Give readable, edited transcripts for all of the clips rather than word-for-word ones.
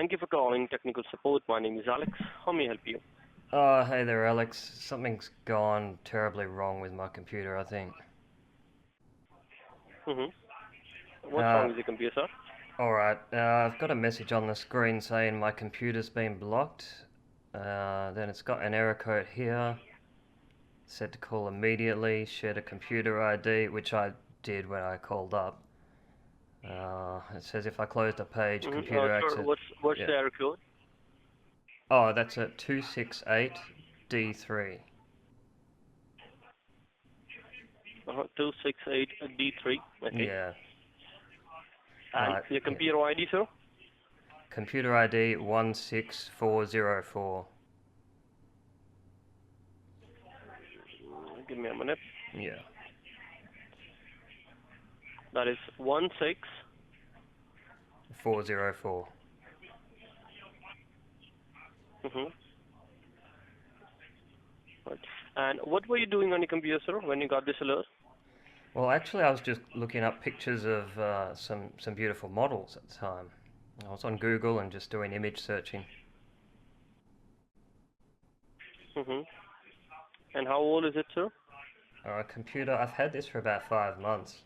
Thank you for calling technical support. My name is Alex. How may I help you? Hey there, Alex. Something's gone terribly wrong with my computer, I think. Mm-hmm. What's wrong Uh, with the computer, sir? alright, I've got a message on the screen saying my computer's been blocked. Then it's got an error code here. Said to call immediately, shared a computer ID, which I did when I called up. It says if I closed a page, Mm-hmm. computer Sir, access. what's Yeah. the error code? Oh, that's at 268D3. 268D3. Okay. Yeah. And your Yeah. computer ID, sir? Computer ID 16404. Give me a minute. Yeah. That is 1 6. 404. Mm-hmm. Right. And what were you doing on your computer, sir, when you got this alert? Well, actually, I was just looking up pictures of some beautiful models at the time. I was on Google and just doing image searching. Mm-hmm. And how old is it, sir? Computer, I've had this for about 5 months.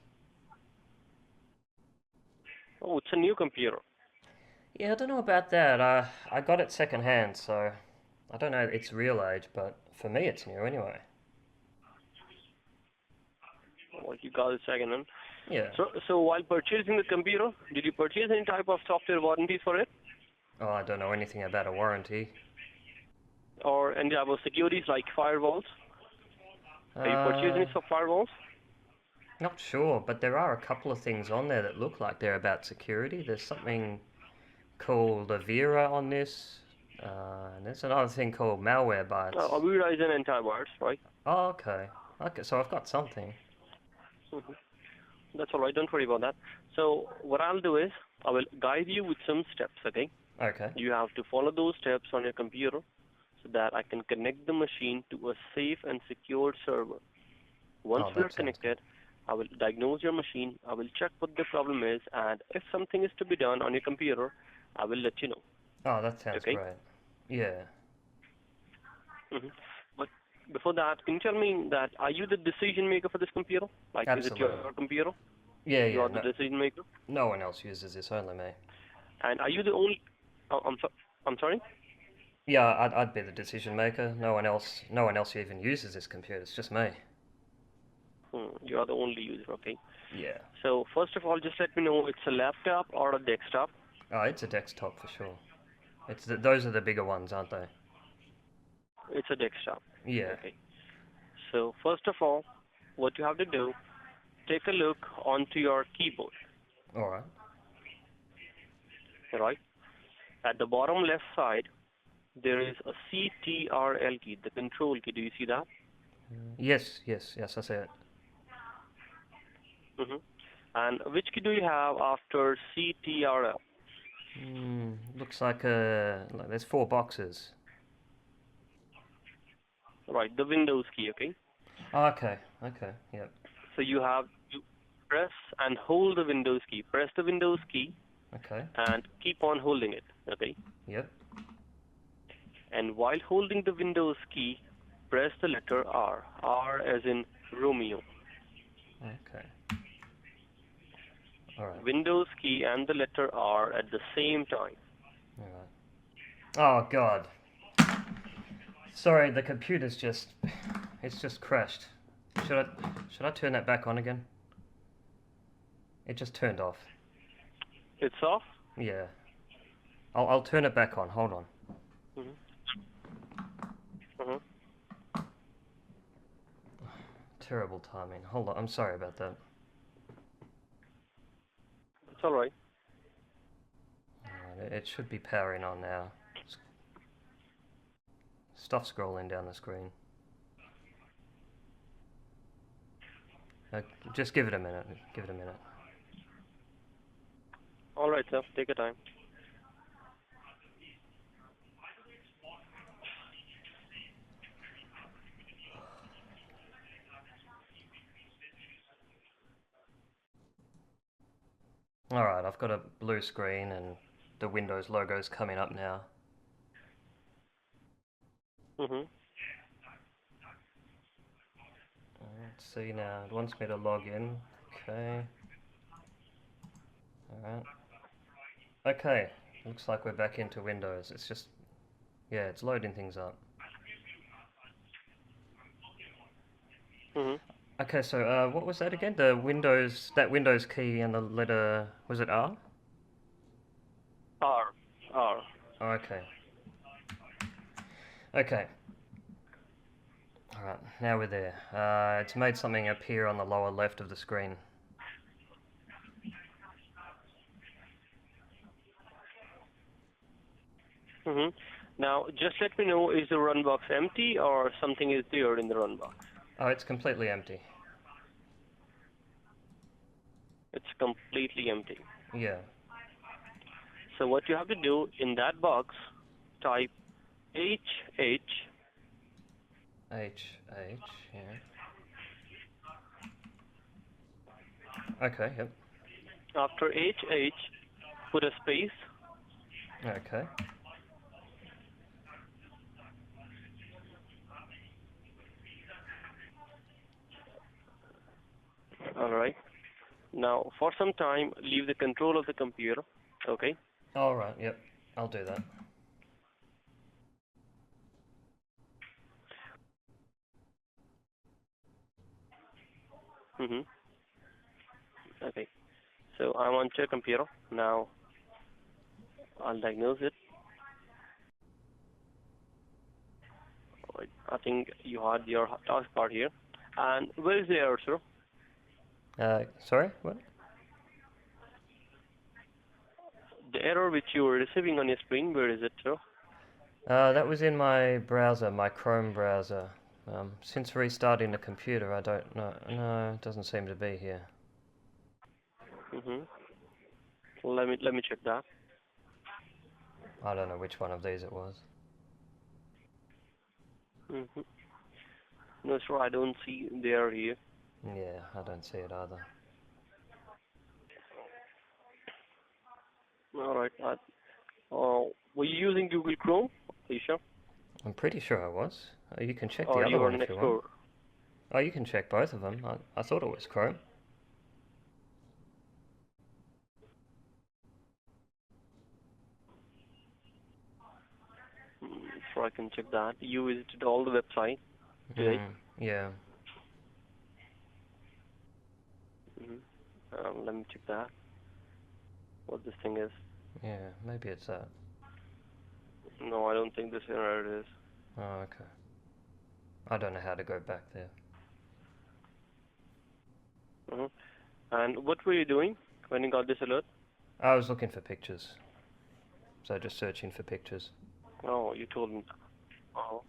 Oh, it's a new computer. Yeah, I don't know about that. I got it secondhand, so I don't know its real age, but for me, it's new anyway. Well, you got it second hand. Yeah. So while purchasing the computer, did you purchase any type of software warranties for it? Oh, I don't know anything about a warranty. Or any type of securities like firewalls? Have you purchased Uh, any firewalls? Not sure, but there are a couple of things on there that look like they're about security. There's something called Avira on this. And there's another thing called Malwarebytes. Avira is an antivirus, right? Oh, okay. Okay, so I've got something. Hmm. That's all right. Don't worry about that. So what I'll do is I will guide you with some steps. Okay? Okay. You have to follow those steps on your computer so that I can connect the machine to a safe and secure server. Once Oh, we are that sounds good. connected, I will diagnose your machine. I will check what the problem is, and if something is to be done on your computer, I will let you know. Oh, that sounds Okay? great. Yeah. Hmm. But before that, can you tell me that are you the decision maker for this computer? Like, is it your Absolutely. computer? Yeah, You yeah. are the No, decision maker, no one else uses this, only me. and are you the only? Oh, I'm sorry. Yeah, I'd be the decision maker. No one else even uses this computer. It's just me. You are the only user. Okay. Yeah. So first of all, just let me know it's a laptop or a desktop. Oh, it's a desktop for sure. Those are the bigger ones, aren't they? It's a desktop. Yeah. Okay. So first of all, what you have to do, take a look onto your keyboard. All right. Right. At the bottom left side, there is a CTRL key, the control key. Do you see that? Yes, yes, yes. I see it. Hmm. And which key do you have after CTRL? Looks like there's four boxes. Right, the Windows key. Okay. Oh, okay, okay, yep, So you have to press and hold the Windows key. Press the Windows key okay, and keep on holding it. Okay. yep, And while holding the Windows key, press the letter R. R as in Romeo. okay. All right, Windows key and the letter R at the same time. all right. Oh God, sorry, the computer's it's just crashed. Should I turn that back on again? It just turned off. It's off. Yeah, I'll turn it back on. Hold on. Hmm. Hmm. Terrible timing. Hold on. I'm sorry about that. It's all right. All right, it should be powering on now. Stop scrolling down the screen. Uh, just give it a minute. Give it a minute. All right, sir. Take your time. All right, I've got a blue screen and the Windows logo is coming up now. Mhm. Let's see now. It wants me to log in. Okay. Alright. Okay. Looks like we're back into Windows. It's just, yeah, it's loading things up. Mhm. Okay, so what was that again? The Windows, that Windows key and the letter, was it R? R. R. Oh, okay. Okay. Alright, now we're there. It's made something appear on the lower left of the screen. Mhm. Now, just let me know, is the run box empty or something is there in the run box? Oh, it's completely empty. It's completely empty. Yeah. So what you have to do in that box, type HH. H, yeah. Okay, yep. After HH, put a space. Okay. All right. Now, for some time, leave the control of the computer. Okay. Alright, yep. I'll do that. Mhm. Okay. So I'm on your computer now. I'll diagnose it. Right. I think you had your taskbar here. And where is the error, sir? Sorry? What? The error which you were receiving on your screen, where is it, sir? That was in my browser, my Chrome browser. Since restarting the computer, I don't know. No, it doesn't seem to be here. Mhm. Let me check that. I don't know which one of these it was. Mhm. No, sir, I don't see the error here. Yeah, I don't see it either. All right. Were you using Google Chrome? Are you sure? I'm pretty sure I was. You can check the Or other you were one an if you want. Explorer? Oh, you can check both of them. I thought it was Chrome. So I can check that. You visited all the websites today. Yeah. Mhm. Let me check that. What this thing is. Yeah, maybe it's that. No, I don't think this error is. Oh, okay. I don't know how to go back there. Mhm. And what were you doing when you got this alert? I was looking for pictures. So just searching for pictures. Oh, you told me. Oh,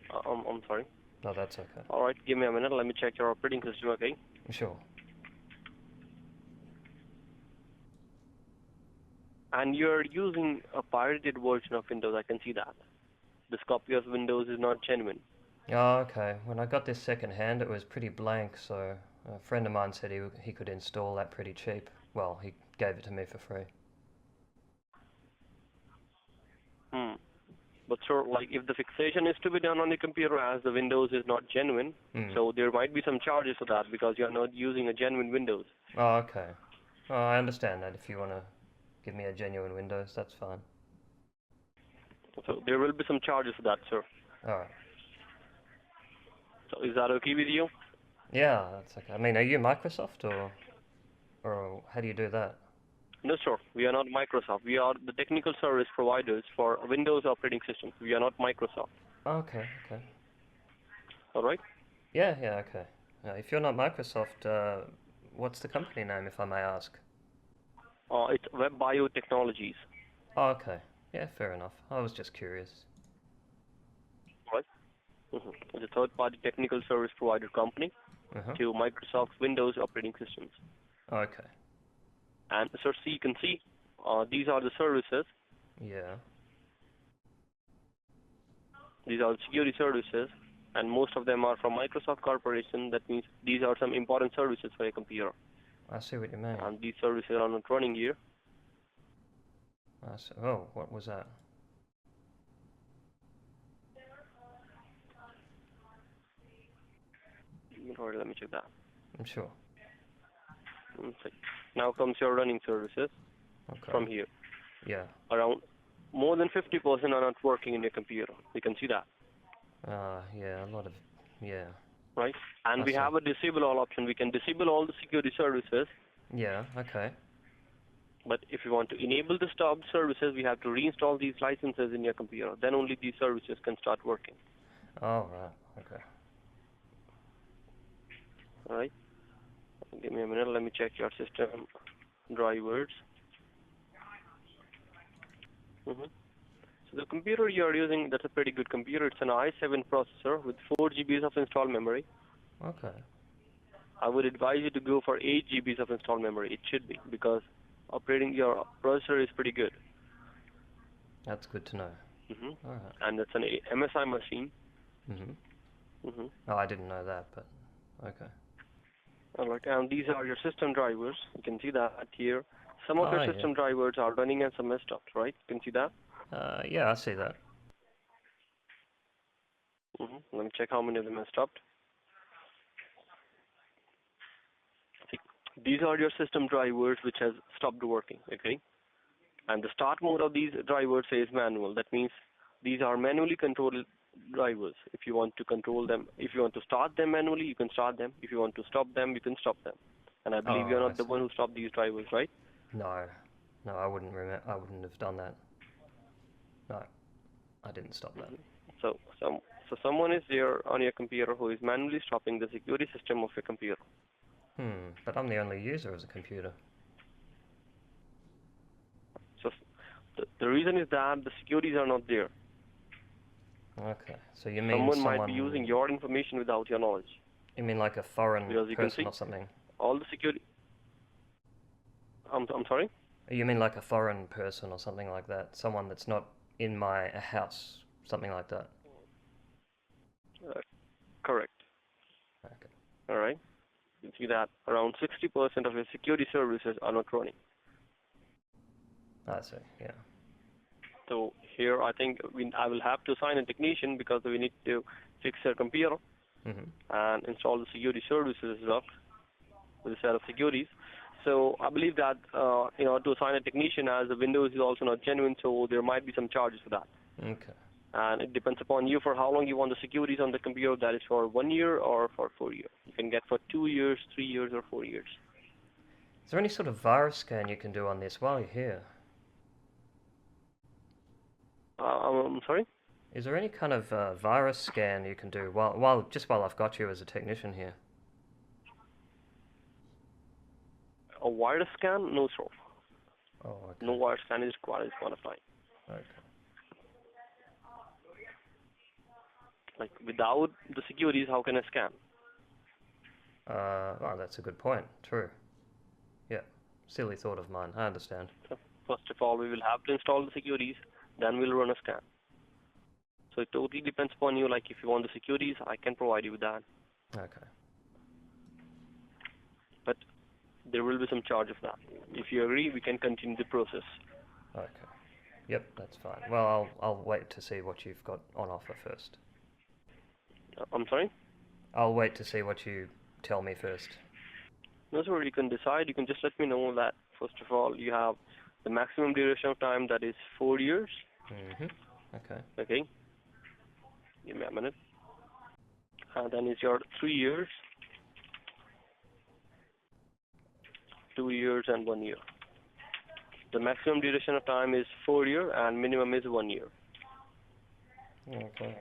I'm sorry. No, that's okay. All right, give me a minute. Let me check your operating system, okay? Sure. And you're using a pirated version of Windows. I can see that. This copy of Windows is not genuine. Oh, okay. When I got this second hand, it was pretty blank, so a friend of mine said he could install that pretty cheap. Well, he gave it to me for free. Hmm. But sure, like if the fixation is to be done on the computer as the Windows is not genuine, so there might be some charges for that because you're not using a genuine Windows. Oh, okay. Oh, I understand that. If you want to give me a genuine Windows, that's fine. So there will be some charges for that, sir. Alright. So is that okay with you? Yeah, that's okay. I mean, are you Microsoft or how do you do that? No, sir. We are not Microsoft. We are the technical service providers for Windows operating systems. We are not Microsoft. Okay, okay. All right? Yeah, okay. If you're not Microsoft, what's the company name, if I may ask? It's Web Biotechnologies. Oh, okay. Yeah, fair enough. I was just curious. Right? It's a third-party technical service provider company to Microsoft Windows operating systems. Okay. And sir, you can see these are the services. Yeah. These are security services, and most of them are from Microsoft Corporation. That means these are some important services for a computer. I see what you mean. And these services are not running here. Oh, what was that? Alright, let me check that. I'm sure. One sec. Now comes your running services Okay. from here. Yeah. Around more than 50% are not working in your computer. You can see that, Yeah, a lot of, yeah. right? And I we see. have a disable all option. We can disable all the security services, Yeah, okay. but if you want to enable the stopped services, we have to reinstall these licenses in your computer. Then only these services can start working. Oh, right, okay. All right? Give me a minute. Let me check your system drivers. So the computer you are using, that's a pretty good computer. It's an i7 processor with 4 GBs of installed memory. Okay. I would advise you to go for 8 GBs of installed memory. It should be, because operating your processor is pretty good. That's good to know. Alright. And it's an MSI machine. Oh, I didn't know that, but okay. Alright, and these are your system drivers. You can see that here. Some of your Yeah. system drivers are running and some are stopped, right? You can see that. Yeah, I see that. Let me check how many of them are stopped. See, these are your system drivers which has stopped working, okay? And the start mode of these drivers is manual. That means these are manually controlled drivers. If you want to control them, if you want to start them manually, you can start them. If you want to stop them, you can stop them. And I believe you're I not the see. one who stopped these drivers, right? No, I wouldn't I wouldn't have done that. No, I didn't stop that. So someone is there on your computer who is manually stopping the security system of your computer. But I'm the only user of the computer. So the reason is that the securities are not there. Okay, so you mean Someone might be using your information without your knowledge. You mean like a foreign Because you can person see or something? all the security. I'm sorry? You mean like a foreign person or something like that? Someone that's not in my house, something like that? Correct. Okay. All right. You see that around 60% of your security services are not running. I see, yeah. So here I think I will have to assign a technician because we need to fix your computer and install the security services as well with a set of securities. So I believe that to assign a technician, as the Windows is also not genuine, so there might be some charges for that. Okay. And it depends upon you for how long you want the securities on the computer. That is for 1 year or for 4 years. You can get for 2 years, 3 years, or 4 years. Is there any sort of virus scan you can do on this while you're here? I'm sorry? Is there any kind of virus scan you can do while I've got you as a technician here? A virus scan? No, sir. Oh, okay. No virus scan is required at this point of time. Okay. Like, without the securities, how can I scan? Well, that's a good point. True. Yeah. Silly thought of mine. I understand. So first of all, we will have to install the securities, then we'll run a scan. So it totally depends upon you. Like, if you want the securities, I can provide you with that. Okay. But there will be some charge of that. If you agree, we can continue the process. Okay. Yep, that's fine. Well, I'll wait to see what you've got on offer first. I'm sorry? I'll wait to see what you tell me first. No, sir, you can decide. You can just let me know that, first of all, you have the maximum duration of time, that is 4 years. Okay. Okay. Give me a minute. And then is your 3 years, 2 years, and 1 year. The maximum duration of time is 4 years and minimum is 1 year. Okay.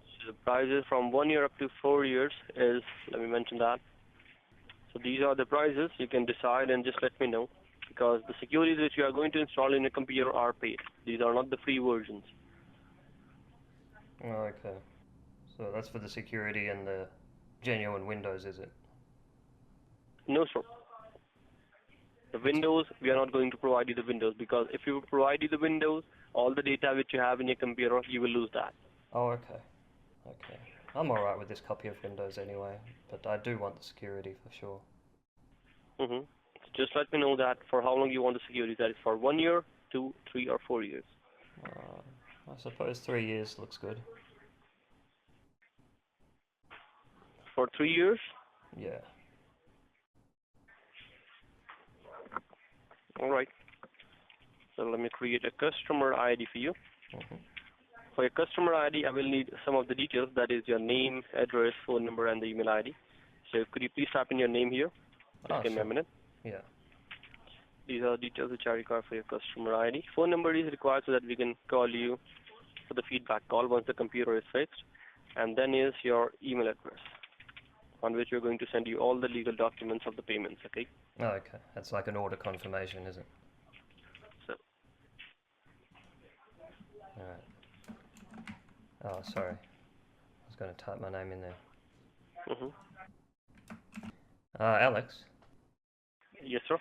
So the prices from 1 year up to 4 years is, let me mention that. So these are the prices. You can decide and just let me know, because the securities which you are going to install in your computer are paid. These are not the free versions. Okay. So that's for the security and the genuine Windows, is it? No, sir. The Windows, we are not going to provide you the Windows, because if you provide you the Windows, all the data which you have in your computer, you will lose that. Oh, okay. Okay. I'm alright with this copy of Windows anyway, but I do want the security for sure. Just let me know that for how long you want the security. That is for 1 year, 2, 3, or 4 years. I suppose 3 years looks good. For 3 years? Yeah. Alright. So let me create a customer ID for you. Hmm. For your customer ID, I will need some of the details. That is your name, address, phone number, and the email ID. So could you please type in your name here? Just give me a Sure. minute. Yeah. These are details which are required for your customer ID. Phone number is required so that we can call you for the feedback call once the computer is fixed. And then is your email address, on which we're going to send you all the legal documents of the payments, okay? Oh, okay. That's like an order confirmation, is it? So, Alright. Oh, sorry. I was going to type my name in there. Alex, yes, sir.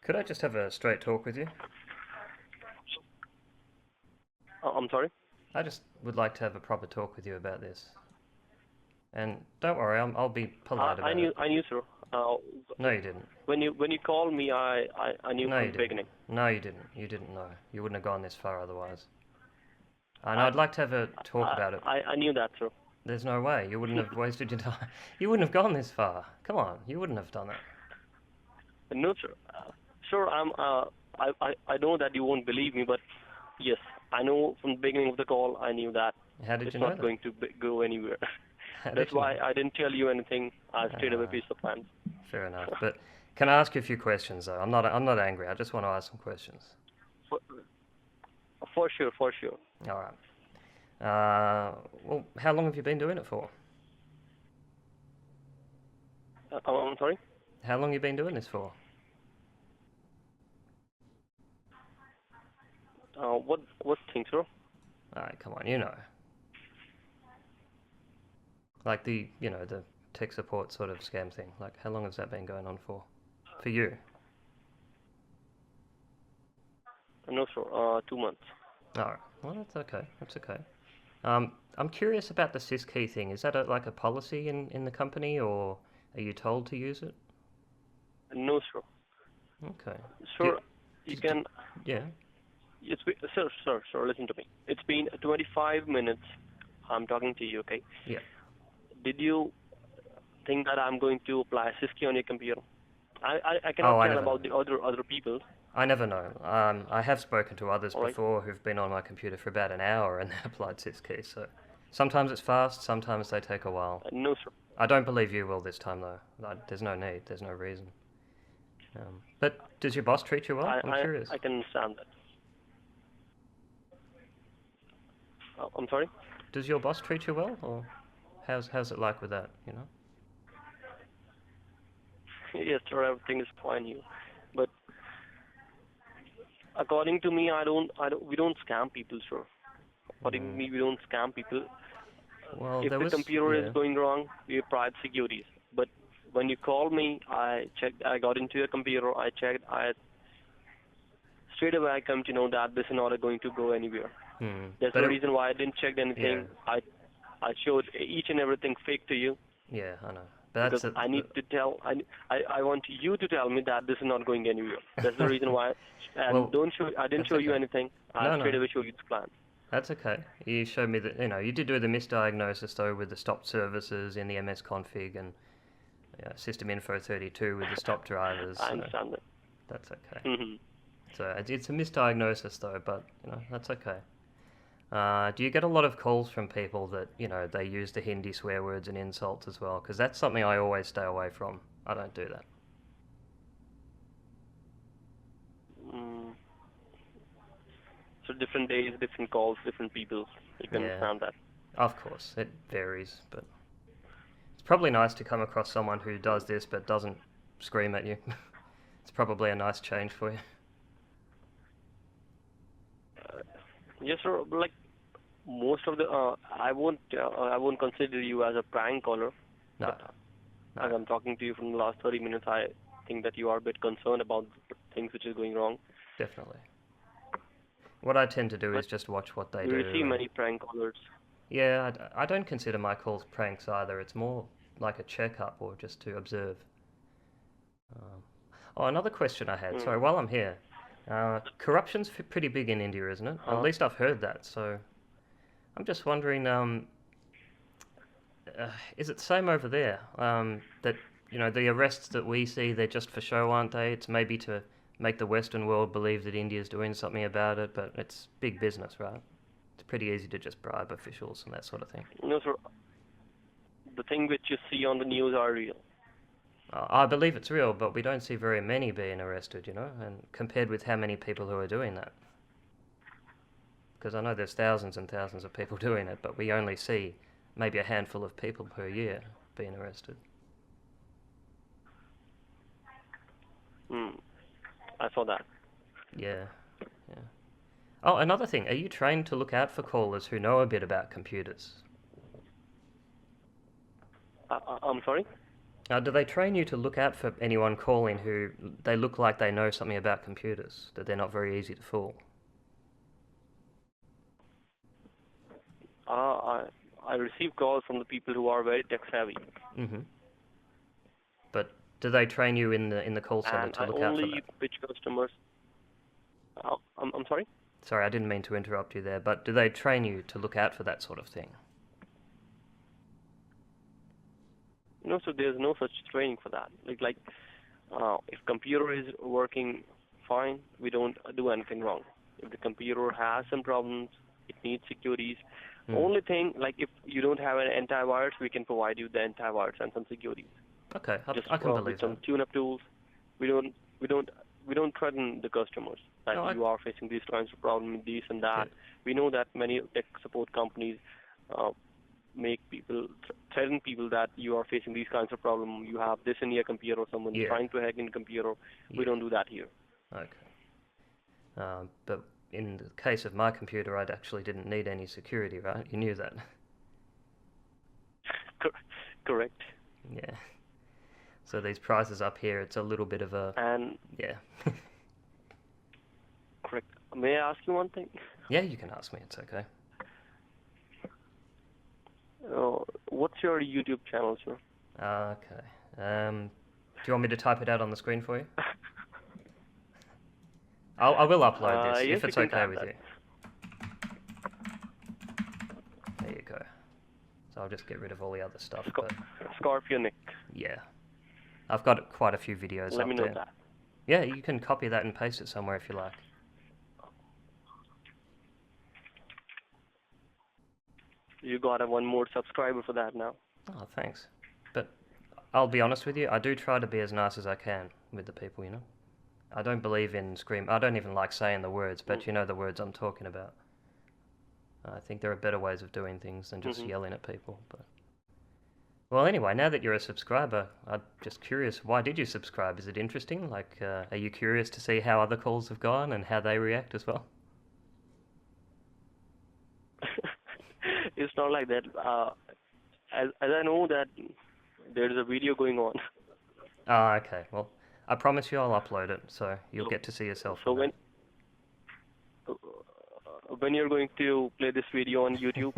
could I just have a straight talk with you? I'm sorry? I just would like to have a proper talk with you about this. And don't worry, I'll be polite about it. I knew, sir. No, you didn't. When you called me, I knew No, from you the didn't. beginning. No, you didn't. You didn't know. You wouldn't have gone this far otherwise. And I'd like to have a talk about it. I knew that, sir. There's no way. You wouldn't have wasted your time. You wouldn't have gone this far. Come on, you wouldn't have done that. No, sir. Sir, I know that you won't believe me, but yes, I know from the beginning of the call, I knew that How did it's you know not that? going to go anywhere. How did That's you know? why I didn't tell you anything. I stayed away Ah. piece of plans. Fair enough. But can I ask you a few questions though? I'm not angry. I just want to ask some questions. For sure, for sure. All right. Well, how long have you been doing it for? I'm sorry? How long have you been doing this for? What thing, sir? All right, come on, you know. Like the tech support sort of scam thing. Like, how long has that been going on for? For you? No, sir. 2 months. All right. Well, that's okay. That's okay. I'm curious about the syskey thing. Is that like a policy in the company, or are you told to use it? No, sir. Okay. Sir, you d- can. Yeah. Sir, listen to me. It's been 25 minutes. I'm talking to you, okay? Yeah. Did you think that I'm going to apply Sysky on your computer? I Oh, cannot I tell never about know. the other people. I never know. I have spoken to others All right. before who've been on my computer for about an hour and they applied syskey. So sometimes it's fast, sometimes they take a while. No, sir. I don't believe you will this time though. There's no need. There's no reason. But does your boss treat you well? I'm curious. I can understand that. I'm sorry? Does your boss treat you well, or how's it like with that? You know? Yes, sir, everything is fine here. But according to me, we don't scam people, sir. According to me, we don't scam people. Well, If there the was computer is going wrong, we apply securities. But when you called me, I checked, I got into your computer, I checked, straight away I come to know that this is not going to go anywhere. That's But the reason why I didn't check anything. Yeah. I showed each and everything fake to you. Yeah, I know. But Because I need to tell, I want you to tell me that this is not going anywhere. That's the reason why. And Well, I didn't that's show you okay. anything. I No, straight no. away showed you the plan. That's okay. You showed me that, you did do the misdiagnosis though with the stopped services in the MS config and system info 32 with the stopped drivers. I so understand that. That's okay. Hmm. So it's a misdiagnosis though, but that's okay. Do you get a lot of calls from people that they use the Hindi swear words and insults as well? Because that's something I always stay away from. I don't do that. So different days, different calls, different people. You can understand that. Of course, it varies, but it's probably nice to come across someone who does this but doesn't scream at you. It's probably a nice change for you. Yes, sir. Like most of the, I won't consider you as a prank caller. No. As I'm talking to you from the last 30 minutes, I think that you are a bit concerned about things which is going wrong. Definitely. What I tend to do is just watch what they do. You receive many prank callers. Yeah, I don't consider my calls pranks either. It's more like a checkup or just to observe. Oh, another question I had. Mm. Sorry, while I'm here, corruption's pretty big in India, isn't it? At Huh? least I've heard that. So I'm just wondering, is it the same over there? That the arrests that we see, they're just for show, aren't they? It's maybe to make the Western world believe that India's doing something about it, but it's big business, right? It's pretty easy to just bribe officials and that sort of thing. No, sir. The thing which you see on the news are real. I believe it's real, but we don't see very many being arrested, and compared with how many people who are doing that. Because I know there's thousands and thousands of people doing it, but we only see maybe a handful of people per year being arrested. Mm. I saw that. Yeah, yeah. Oh, another thing, are you trained to look out for callers who know a bit about computers? I'm sorry? Do they train you to look out for anyone calling who they look like they know something about computers, that they're not very easy to fool? I receive calls from the people who are very tech savvy, Hmm. But do they train you in the call center and to I look out for only that? pitch customers. I'm sorry? Sorry, I didn't mean to interrupt you there, but do they train you to look out for that sort of thing? No, so there's no such training for that. If computer is working fine, we don't do anything wrong. If the computer has some problems, it needs securities. Hmm. Only thing, like if you don't have an antivirus, we can provide you the antivirus and some securities. Okay, Just I can with believe some that. tune-up tools. We don't we don't we don't threaten the customers that No, you are facing these kinds of problems, this and that. yeah, We know that many tech support companies uh, make people threaten people that you are facing these kinds of problems. You have this in your computer, someone's yeah, trying to hack in computer. We yeah. don't do that here. Okay. But in the case of my computer, I actually didn't need any security, right? You knew that. Correct. Yeah. So these prices up here, it's a little bit of a, And yeah. correct. May I ask you one thing? Yeah, you can ask me, it's okay. What's your YouTube channel, sir? Okay. Do you want me to type it out on the screen for you? I will upload this, Yes, if you it's can okay type with that. you. There you go. So I'll just get rid of all the other stuff, but Scorpio Nick. yeah. I've got quite a few videos Let up me know there. that. Yeah, you can copy that and paste it somewhere if you like. You got one more subscriber for that now. Oh, thanks. But I'll be honest with you, I do try to be as nice as I can with the people, I don't believe in scream. I don't even like saying the words, but you know the words I'm talking about. I think there are better ways of doing things than just yelling at people. But well, anyway, now that you're a subscriber, I'm just curious, why did you subscribe? Is it interesting? Like, are you curious to see how other calls have gone and how they react as well? It's not like that. As I know that there is a video going on. Ah, okay. Well, I promise you I'll upload it, so you'll So, get to see yourself so in that. when you're going to play this video on YouTube,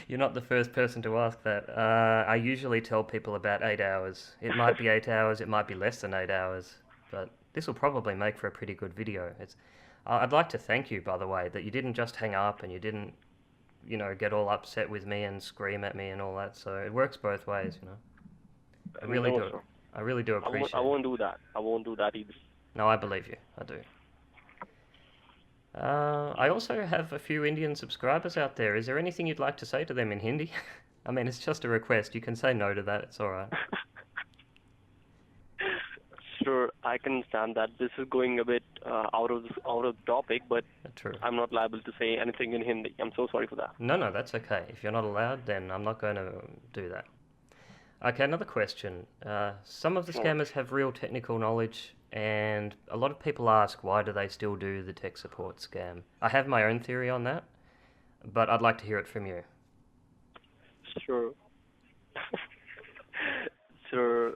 You're not the first person to ask that. I usually tell people about 8 hours. It might be 8 hours, it might be less than 8 hours, but this will probably make for a pretty good video. I'd like to thank you, by the way, that you didn't just hang up and you didn't, get all upset with me and scream at me and all that. So it works both ways. I really no, do. sir. I really do I appreciate won't it. do that. I won't do that either. No, I believe you. I do. I also have a few Indian subscribers out there. Is there anything you'd like to say to them in Hindi? I mean, it's just a request. You can say no to that. It's all right. Sure, I can understand that this is going a bit out of the topic, but True. I'm not liable to say anything in Hindi. I'm so sorry for that. No, that's okay. If you're not allowed, then I'm not going to do that. Okay, another question. Some of the scammers have real technical knowledge, and a lot of people ask why do they still do the tech support scam. I have my own theory on that, but I'd like to hear it from you. Sure. Sir,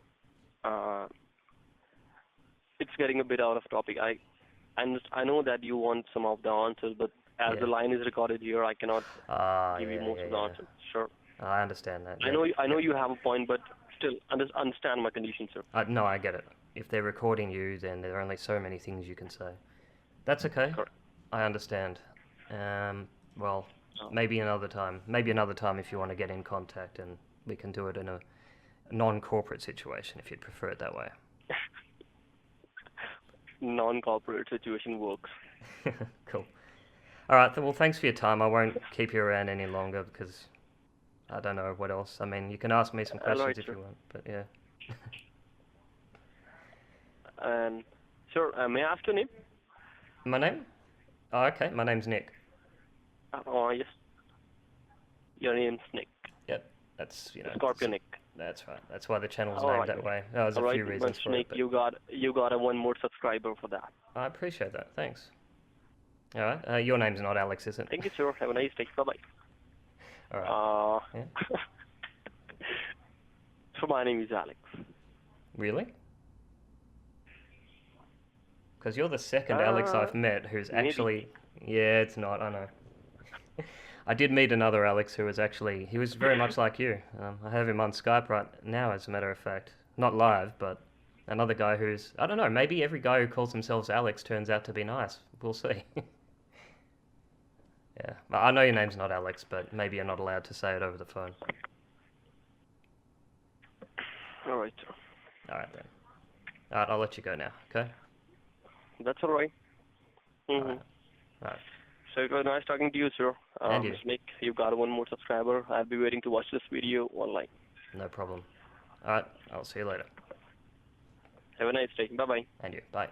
it's getting a bit out of topic. I know that you want some of the answers, but as the Yeah. line is recorded here, I cannot give you Yeah, most of the answers. Sure. I understand that. I know you have a point, but still understand my condition, sir. No, I get it. if they're recording you, then there are only so many things you can say. That's okay. Correct. I understand. Well, Oh. maybe another time. Maybe another time if you want to get in contact, and we can do it in a non-corporate situation if you'd prefer it that way. Non-corporate situation works. Cool. All right. Well, thanks for your time. I won't keep you around any longer because I don't know what else. I mean, you can ask me some questions Alright, if sir. you want, but yeah. And sir, may I ask your name? My name? Oh, okay. My name's Nick. Oh, yes. Your name's Nick. Yep. That's, you know. Scorpio Nick. That's right. That's why the channel's All named right. that way. There's a Alright, few reasons for Nick, it, but you got a one more subscriber for that. I appreciate that. Thanks. All right. Your name's not Alex, is it? Thank you, sir. Have a nice day. Bye bye. All right. Yeah. So my name is Alex. Really? Because you're the second Alex I've met who's maybe. actually... Yeah, it's not, I know. I did meet another Alex who was actually... He was very much like you. I have him on Skype right now, as a matter of fact. Not live, but another guy who's... I don't know, maybe every guy who calls themselves Alex turns out to be nice. We'll see. Yeah. I know your name's not Alex, but maybe you're not allowed to say it over the phone. Alright, sir. Alright then. Alright, I'll let you go now, okay? That's alright. Mm-hmm. Alright. So it was nice talking to you, sir. And you. Nick, you got one more subscriber. I'll be waiting to watch this video online. No problem. Alright, I'll see you later. Have a nice day. Bye-bye. And you. Bye.